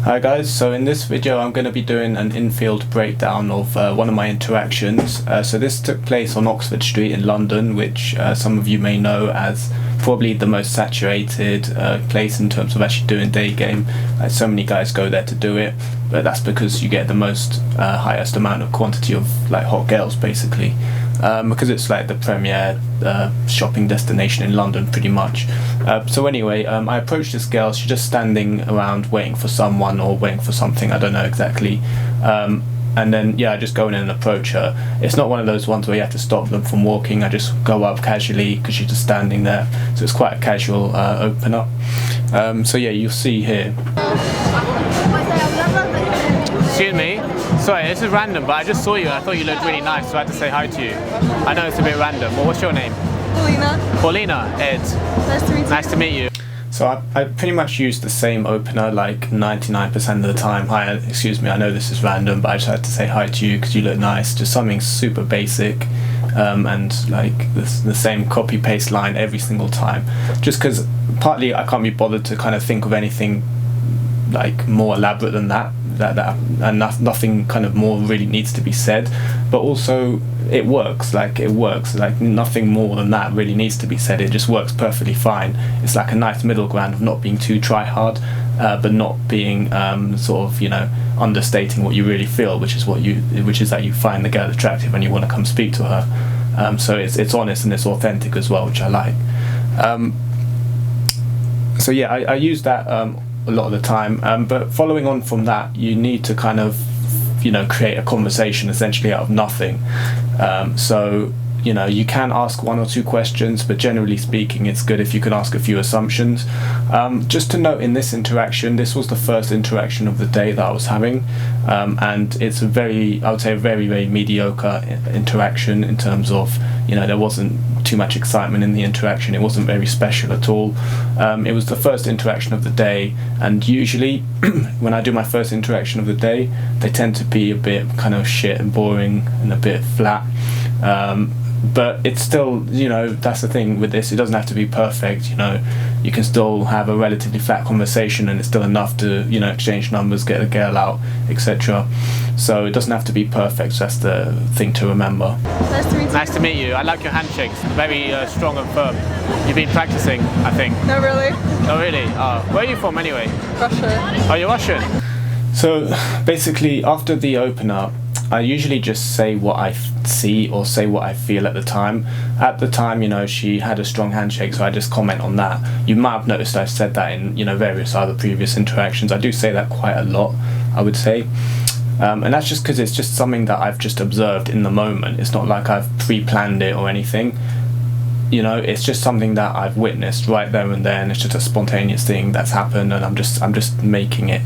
Hi guys, so in this video I'm going to be doing an Infield breakdown of one of my interactions. So this took place on Oxford Street in London, which some of you may know as probably the most saturated place in terms of actually doing day game. Like, so many guys go there to do it, but that's because you get the most highest amount of quantity of like hot girls basically. Because it's like the premier shopping destination in London pretty much. So anyway, I approached this girl. She's just standing around waiting for someone or waiting for something, I don't know exactly. And then I just go in and approach her. It's not one of those ones where you have to stop them from walking. I just go up casually because she's just standing there, so it's quite a casual opener. So yeah, you'll see here. Excuse me, sorry, this is random, but I just saw you and I thought you looked really nice, so I had to say hi to you. I know it's a bit random, but what's your name? Paulina. Paulina, Ed. Nice to meet you. Nice to meet you. So I pretty much use the same opener like 99% of the time. Hi, excuse me, I know this is random, but I just had to say hi to you because you look nice. Just something super basic, and like the same copy paste line every single time. Just because partly I can't be bothered to kind of think of anything like more elaborate than that and nothing kind of more really needs to be said, but also it works like nothing more than that really needs to be said. It just works perfectly fine. It's like a nice middle ground of not being too try hard, but not being sort of, you know, understating what you really feel, which is that you find the girl attractive and you want to come speak to her. So it's honest and it's authentic as well, which I like. So yeah, I use that a lot of the time, but following on from that, you need to kind of, you know, create a conversation essentially out of nothing. So, you know, you can ask one or two questions, but generally speaking it's good if you can ask a few assumptions. Just to note, in this interaction, this was the first interaction of the day that I was having, and it's I would say a very, very mediocre interaction in terms of, you know, there wasn't too much excitement in the interaction. It wasn't very special at all. It was the first interaction of the day, and usually when I do my first interaction of the day, they tend to be a bit kind of shit and boring and a bit flat. But it's still, you know, that's the thing with this, it doesn't have to be perfect. You know, you can still have a relatively flat conversation and it's still enough to, you know, exchange numbers, get a girl out, etc. So it doesn't have to be perfect, so that's the thing to remember. Nice to meet you. Nice to meet you. I like your handshakes, very strong and firm. You've been practicing, I think. No, really? Oh really? Where are you from anyway? Russia. Oh, you're Russian? So basically, after the opener, I usually just say what I see or say what I feel at the time. At the time, you know, she had a strong handshake, so I just comment on that. You might have noticed I've said that in, you know, various other previous interactions. I do say that quite a lot, I would say. And that's just because it's just something that I've just observed in the moment. It's not like I've pre-planned it or anything. You know, it's just something that I've witnessed right there and then. It's just a spontaneous thing that's happened, and I'm just making it.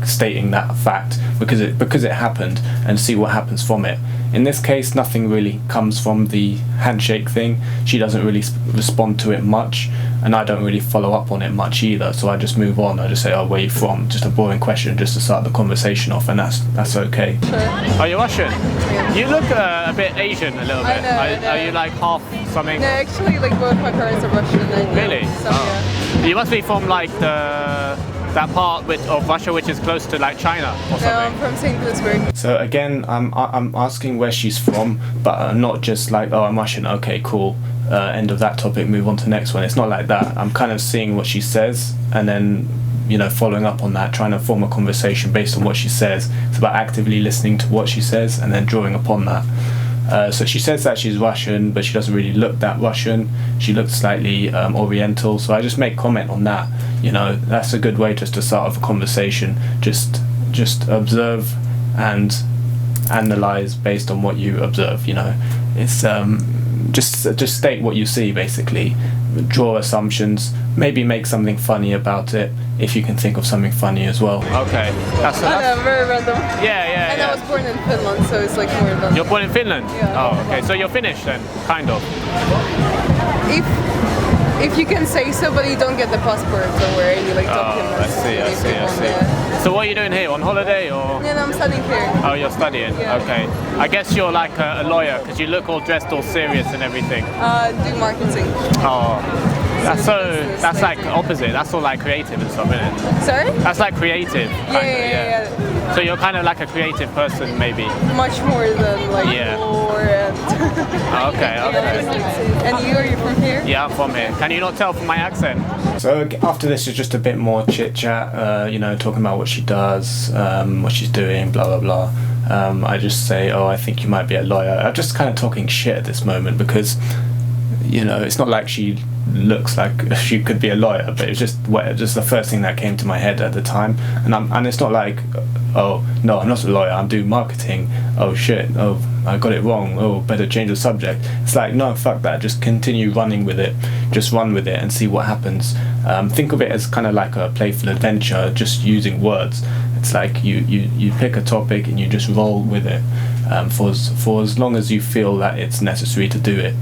Stating that fact because it happened, and see what happens from it. In this case, nothing really comes from the handshake thing. She doesn't really respond to it much, and I don't really follow up on it much either, so I just move on. I just say, oh, where are you from? Just a boring question just to start the conversation off, and that's okay. Sure. Oh, you're Russian? Yeah. You look a bit Asian a little bit. I know. Are you like half something? No, actually, like both my parents are Russian. Really? So, yeah. You must be from like that part of Russia which is close to like China or something. No, I'm from St. Petersburg. So again, I'm asking where she's from, but I'm not just like, oh, I'm Russian, okay, cool, end of that topic, move on to the next one. It's not like that. I'm kind of seeing what she says and then, you know, following up on that, trying to form a conversation based on what she says. It's about actively listening to what she says and then drawing upon that. So she says that she's Russian, but she doesn't really look that Russian. She looks slightly Oriental, so I just make comment on that. You know, that's a good way just to start off a conversation. Just observe and analyze based on what you observe. You know, it's just state what you see basically. Draw assumptions. Maybe make something funny about it if you can think of something funny as well. Okay, that's very random. Yeah. And I was born in Finland, so it's like more than. You're born in Finland? Yeah. Oh, okay. So you're Finnish then, kind of. If you can say so, but you don't get the passport, don't worry. You like documents. I see. So what are you doing here? On holiday or? Yeah, no, I'm studying here. Oh, you're studying? Yeah. Okay. I guess you're like a lawyer because you look all dressed all serious and everything. Do marketing. Oh. That's like opposite. That's all like creative and stuff, isn't it? Sorry? That's like creative. Yeah. So you're kind of like a creative person, maybe. Much more than like lore and. Okay. And you? Are you from here? Yeah, I'm from here. Can you not tell from my accent? So after this is just a bit more chit chat, you know, talking about what she does, what she's doing, blah blah blah. I just say, oh, I think you might be a lawyer. I'm just kind of talking shit at this moment because, you know, it's not like she looks like she could be a lawyer, but it's just the first thing that came to my head at the time. And it's not like, oh no, I'm not a lawyer, I'm doing marketing. Oh shit, oh I got it wrong, oh better change the subject. It's like, no, fuck that, just continue running with it, just run with it and see what happens. Think of it as kind of like a playful adventure, just using words. It's like you pick a topic and you just roll with it for as long as you feel that it's necessary to do it.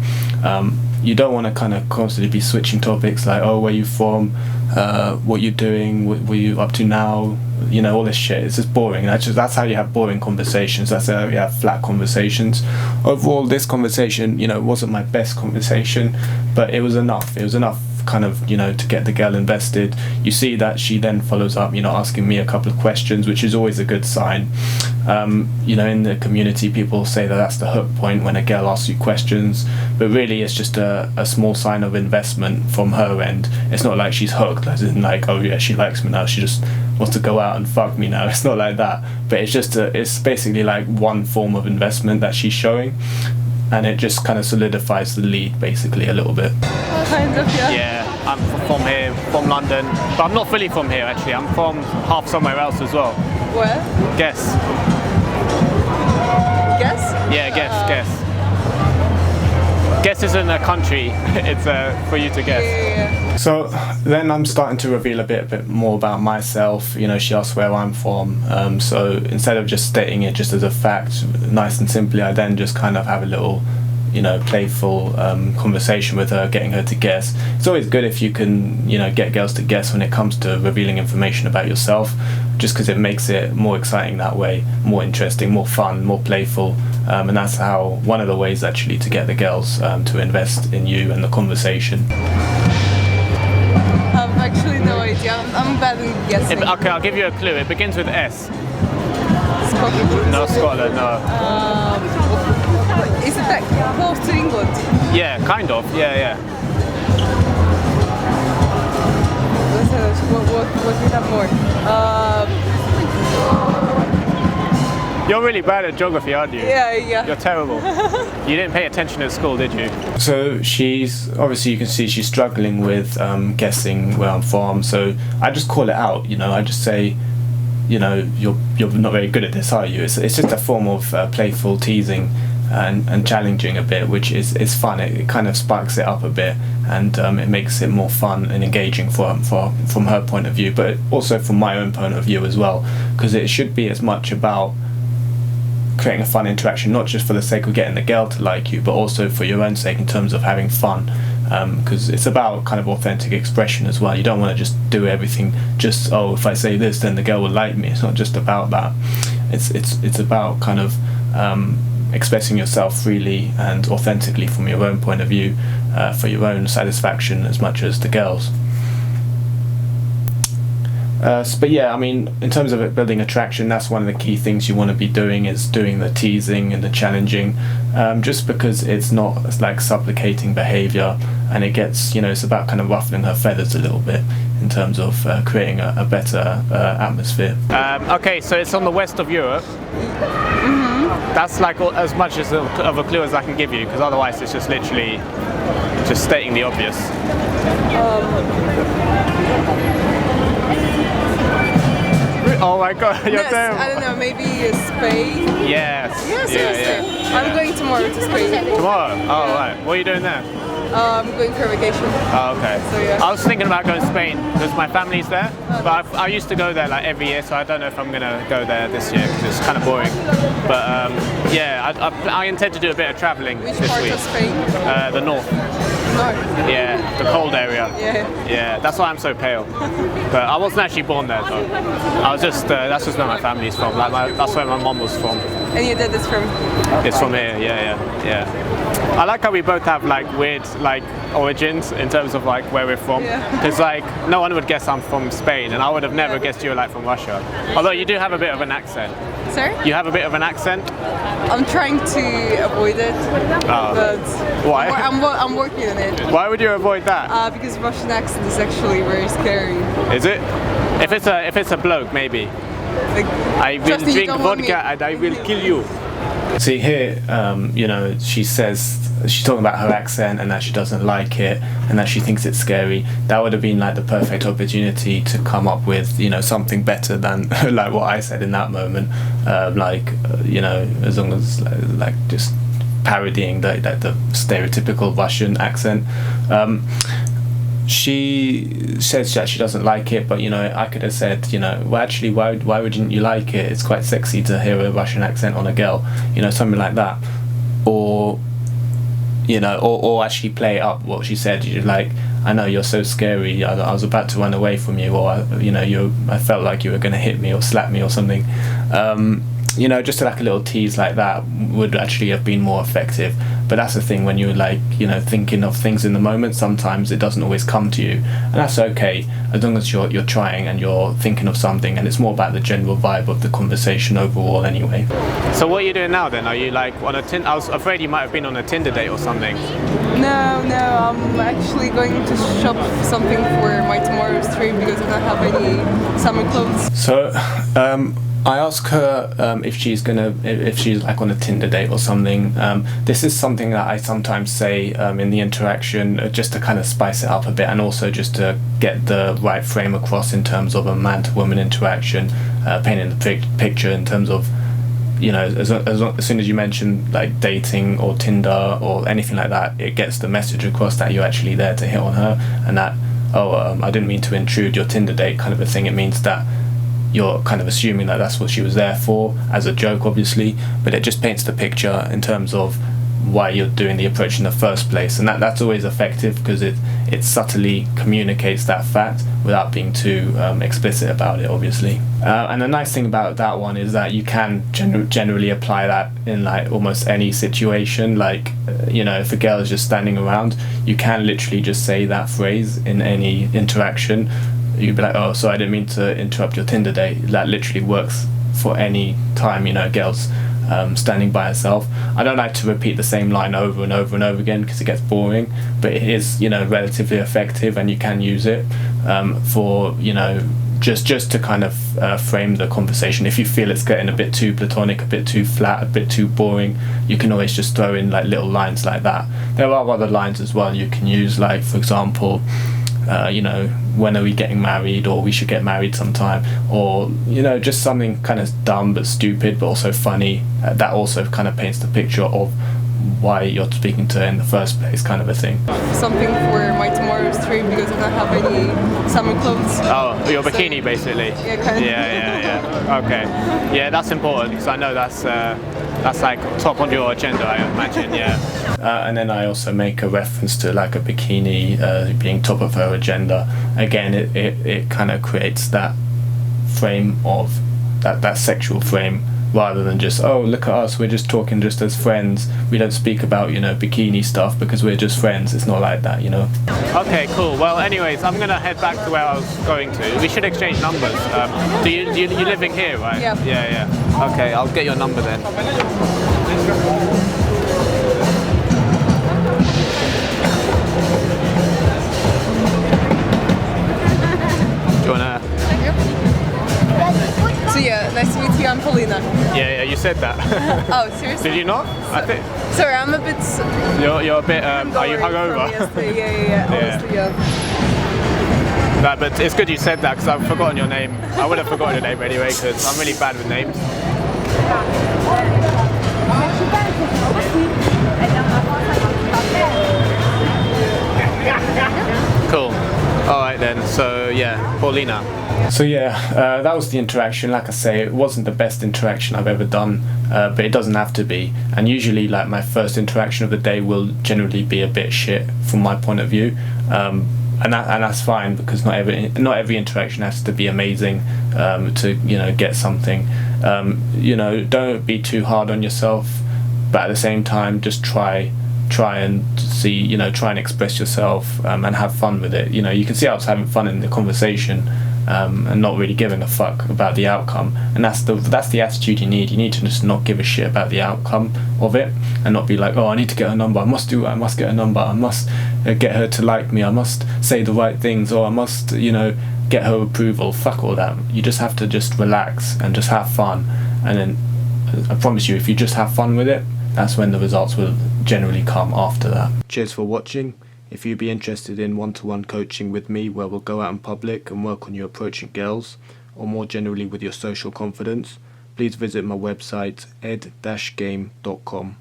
You don't want to kind of constantly be switching topics like, oh, where you from, what you doing, what you up to now, you know, all this shit. It's just boring. That's how you have boring conversations. That's how you have flat conversations. Overall, this conversation, you know, wasn't my best conversation, but it was enough. It was enough kind of, you know, to get the girl invested. You see that she then follows up, you know, asking me a couple of questions, which is always a good sign. You know, in the community, people say that that's the hook point when a girl asks you questions, but really it's just a small sign of investment from her end. It's not like she's hooked, as in like, oh yeah, she likes me now, she just wants to go out and fuck me now. It's not like that, but it's just it's basically like one form of investment that she's showing, and it just kind of solidifies the lead basically a little bit. Kind of, yeah. Yeah, I'm from here, from London, but I'm not fully from here actually. I'm from half somewhere else as well. Where? Guess. Guess? Yeah, guess. Guess isn't a country, it's for you to guess. Yeah. So then I'm starting to reveal a bit more about myself. You know, she asks where I'm from. So instead of just stating it just as a fact, nice and simply, I then just kind of have a little, you know, playful conversation with her, getting her to guess. It's always good if you can, you know, get girls to guess when it comes to revealing information about yourself, just because it makes it more exciting that way, more interesting, more fun, more playful. And that's how, one of the ways actually to get the girls to invest in you and the conversation. I have actually no idea. I'm bad in guessing. Okay, I'll give you a clue. It begins with S. Scotland. No, Scotland, no. Is it like close to England? Yeah, kind of. Yeah. What we have more? You're really bad at geography, aren't you? Yeah. You're terrible. You didn't pay attention at school, did you? So she's, obviously you can see she's struggling with guessing where I'm from, so I just call it out, you know, I just say, you know, you're not very good at this, are you? It's just a form of playful teasing and challenging a bit, which is fun. It kind of sparks it up a bit, and it makes it more fun and engaging from her point of view, but also from my own point of view as well, because it should be as much about creating a fun interaction, not just for the sake of getting the girl to like you, but also for your own sake in terms of having fun, because it's about kind of authentic expression as well. You don't want to just do everything just, oh, if I say this then the girl will like me. It's not just about that. It's about kind of expressing yourself freely and authentically from your own point of view, for your own satisfaction as much as the girls. But yeah, I mean, in terms of it building attraction, that's one of the key things you want to be doing, is doing the teasing and the challenging, just because it's not like supplicating behaviour, and it gets, you know, it's about kind of ruffling her feathers a little bit in terms of creating a better atmosphere. Okay, so it's on the west of Europe. That's like as much as of a clue as I can give you, because otherwise it's just literally just stating the obvious. Oh my god, you're terrible. I don't know, maybe Spain? Yes. Yeah, seriously. Yeah. I'm going tomorrow to Spain. Tomorrow? Oh, right. What are you doing there? I'm going for vacation. Oh, okay. So, yeah. I was thinking about going to Spain because my family's there, but I used to go there like every year, so I don't know if I'm going to go there this year because it's kind of boring. But yeah, I intend to do a bit of travelling this week. Which part of Spain? The north. North? Yeah, the cold area. Yeah, that's why I'm so pale. But I wasn't actually born there though. I was just, that's just where my family's from. Like that's where my mom was from. And your dad is from? It's from here, yeah. I like how we both have like weird like origins in terms of like where we're from. Because like no one would guess I'm from Spain, and I would have never guessed you were like from Russia. Although you do have a bit of an accent. Sorry? You have a bit of an accent. I'm trying to avoid it. But why? I'm working on it. Why would you avoid that? Because Russian accent is actually very scary. Is it? If it's a bloke, maybe. Like, I will drink vodka and I will kill you. See here, you know, she says she's talking about her accent and that she doesn't like it and that she thinks it's scary. That would have been like the perfect opportunity to come up with, you know, something better than like what I said in that moment. You know, as long as like just parodying the stereotypical Russian accent. She says that she doesn't like it, but you know, I could have said, you know, well actually why wouldn't you like it? It's quite sexy to hear a Russian accent on a girl, you know, something like that. Or you know, or actually play up what she said. You're like, I know you're so scary, I was about to run away from you, or you know, I felt like you were going to hit me or slap me or something. You know, just like a little tease like that would actually have been more effective. But that's the thing, when you're like, you know, thinking of things in the moment, sometimes it doesn't always come to you, and that's okay as long as you're trying and you're thinking of something, and it's more about the general vibe of the conversation overall anyway. So what are you doing now then? Are you like on a I was afraid you might have been on a Tinder date or something. No, I'm actually going to shop something for my tomorrow's trip because I don't have any summer clothes. So I ask her if she's like on a Tinder date or something. This is something that I sometimes say in the interaction, just to kind of spice it up a bit, and also just to get the right frame across in terms of a man to woman interaction, painting the picture in terms of, you know, as soon as you mention like dating or Tinder or anything like that, it gets the message across that you're actually there to hit on her, and that I didn't mean to intrude your Tinder date kind of a thing. It means that you're kind of assuming that that's what she was there for, as a joke obviously, but it just paints the picture in terms of why you're doing the approach in the first place, and that's always effective because it subtly communicates that fact without being too explicit about it obviously. And the nice thing about that one is that you can generally apply that in like almost any situation. Like you know, if a girl is just standing around, you can literally just say that phrase in any interaction. You'd be like, oh, so I didn't mean to interrupt your Tinder date. That literally works for any time, you know, girls standing by herself. I don't like to repeat the same line over and over and over again because it gets boring, but it is, you know, relatively effective, and you can use it for, you know, just to kind of frame the conversation. If you feel it's getting a bit too platonic, a bit too flat, a bit too boring, you can always just throw in like little lines like that. There are other lines as well you can use, like for example, you know, when are we getting married, or we should get married sometime, or you know, just something kind of dumb but stupid but also funny. That also kind of paints the picture of why you're speaking to her in the first place, kind of a thing. Something for my tomorrow's trip because I don't have any summer clothes. Oh, your bikini basically. Yeah, kind of. Yeah. Okay. Yeah, that's important because I know that's like top on your agenda, I imagine. Yeah. And then I also make a reference to like a bikini being top of her agenda. Again, it kind of creates that frame of that sexual frame, rather than just, oh, look at us, we're just talking just as friends, we don't speak about, you know, bikini stuff because we're just friends. It's not like that, you know. Okay, cool. Well, anyways, I'm gonna head back to where I was going to. We should exchange numbers. Do you living here, right? Yeah. Yeah. Okay, I'll get your number then. Do you wanna? So yeah, nice to meet you. I'm Paulina. Yeah, you said that. Oh, seriously? Did you not? I think. Sorry, I'm a bit. You're a bit. Are you hungover? Yeah. Honestly, yeah. No, but it's good you said that because I've forgotten your name. I would have forgotten your name anyway because I'm really bad with names. Cool. Alright then, so yeah, Paulina. So yeah, that was the interaction. Like I say, it wasn't the best interaction I've ever done, but it doesn't have to be. And usually like my first interaction of the day will generally be a bit shit from my point of view. And that's fine, because not every interaction has to be amazing to, you know, get something. You know, don't be too hard on yourself, but at the same time just try try and express yourself and have fun with it. You can see I was having fun in the conversation and not really giving a fuck about the outcome, and that's the attitude you need. You need to just not give a shit about the outcome of it, and not be like, oh, I need to get a number, I must do it, I must get a number, I must get her to like me, I must say the right things, or I must get her approval. Fuck all that. You just have to just relax and just have fun, and then I promise you, if you just have fun with it, that's when the results will generally come after that. Cheers for watching. If you'd be interested in one-to-one coaching with me, where we'll go out in public and work on you approaching girls, or more generally with your social confidence, please visit my website ed-game.com.